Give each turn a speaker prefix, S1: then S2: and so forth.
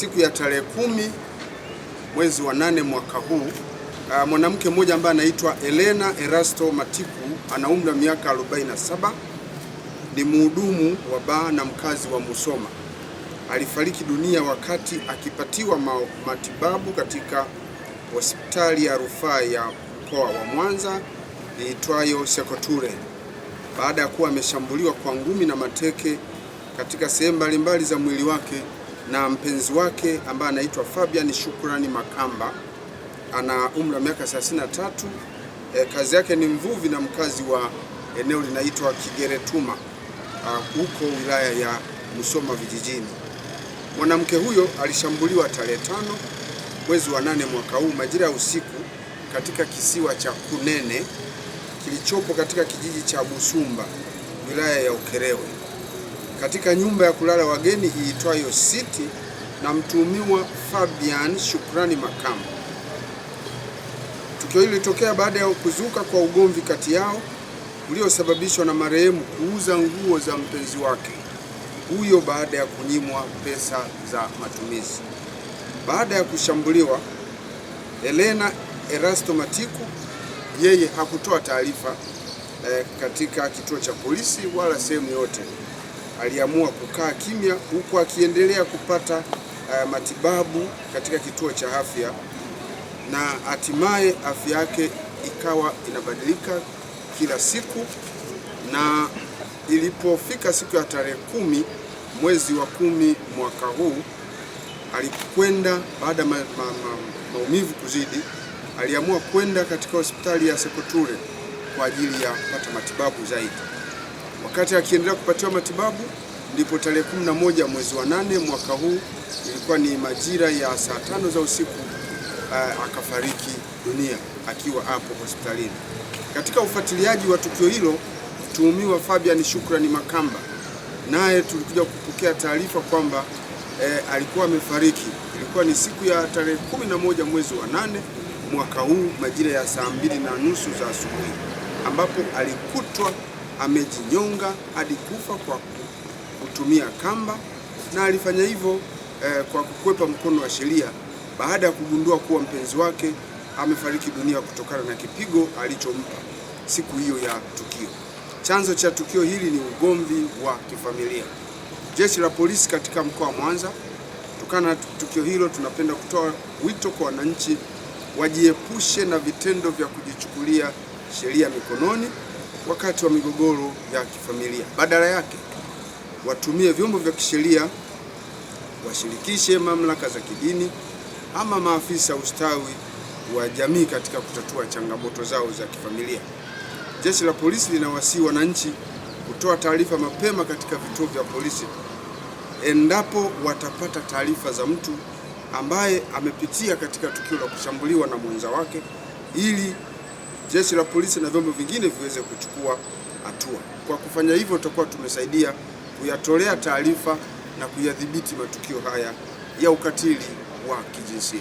S1: Siku ya tarehe 10 mwezi wa 8 mwaka huu, mwanamke mmoja ambaye anaitwa Elena Erasto Matiku, ana umri wa miaka 47, ni mhudumu wa baa na mkazi wa Musoma, alifariki dunia wakati akipatiwa matibabu katika hospitali ya rufaa ya mkoa wa Mwanza iitwayo Sekoture, baada ya kuwa ameshambuliwa kwa ngumi na mateke katika sehemu mbalimbali za mwili wake na mpenzi wake ambaye anaitwa Fabian Shukrani Makamba, ana umri wa miaka 33. Kazi yake ni mvuvi na mkazi wa eneo linaitwa Kigeretuma huko wilaya ya Musoma vijijini. Mwanamke huyo alishambuliwa tarehe 5 mwezi wa 8 mwaka huu majira ya usiku katika kisiwa cha Kunene kilichopo katika kijiji cha Busumba wilaya ya Ukerewe, katika nyumba ya kulala wageni iitwayo City na mtuhumiwa Fabian Shukrani Makamba. Tukio hili lilitokea baada ya kuzuka kwa ugomvi kati yao uliosababishwa na marehemu kuuza nguo za mpenzi wake huyo baada ya kunyimwa pesa za matumizi. Baada ya kushambuliwa, Elena Erasto Matiku yeye hakutoa taarifa katika kituo cha polisi wala sehemu yote. Aliamua kukaa kimya huku akiendelea kupata matibabu katika kituo cha afya, na hatimaye afya yake ikawa inabadilika kila siku, na ilipofika siku ya tarehe 10 mwezi wa 10 mwaka huu, alikwenda baada ya maumivu kuzidi, aliamua kwenda katika hospitali ya Sekoture kwa ajili ya kupata matibabu zaidi. Wakati akiendelea kupatiwa matibabu, ndipo tarehe 11 mwezi wa 8 mwaka huu, ilikuwa ni majira ya saa 5 za usiku, akafariki dunia akiwa hapo hospitalini. Katika ufuatiliaji wa tukio hilo, mtuhumiwa Fabian Shukrani Makamba naye tulikuja kupokea taarifa kwamba alikuwa amefariki. Ilikuwa ni siku ya tarehe 11 mwezi wa 8 mwaka huu majira ya saa 2:30 za asubuhi, ambapo alikutwa amejinyonga hadi kufa kwa kutumia kamba, na alifanya hivyo kwa kukwepa mkono wa sheria baada ya kugundua kuwa mpenzi wake amefariki dunia kutokana na kipigo alichompa siku hiyo ya tukio. Chanzo cha tukio hili ni ugomvi wa kifamilia. Jeshi la polisi katika mkoa wa Mwanza, kutokana na tukio hilo, tunapenda kutoa wito kwa wananchi wajiepushe na vitendo vya kujichukulia sheria mikononi wakati wa migogoro ya kifamilia. Badala yake, watumie vyombo vya kisheria, washirikishe mamlaka za kidini ama maafisa ustawi wa jamii katika kutatua changamoto zao za kifamilia. Jeshi la polisi linawasihi wananchi kutoa taarifa mapema katika vituo vya polisi endapo watapata taarifa za mtu ambaye amepitia katika tukio la kushambuliwa na mwenza wake, ili jeshi la polisi na vyombo vingine viweze kuchukua hatua. Kwa kufanya hivyo, tutakuwa tumesaidia kuyatolea taarifa na kuyadhibiti matukio haya ya ukatili wa kijinsia.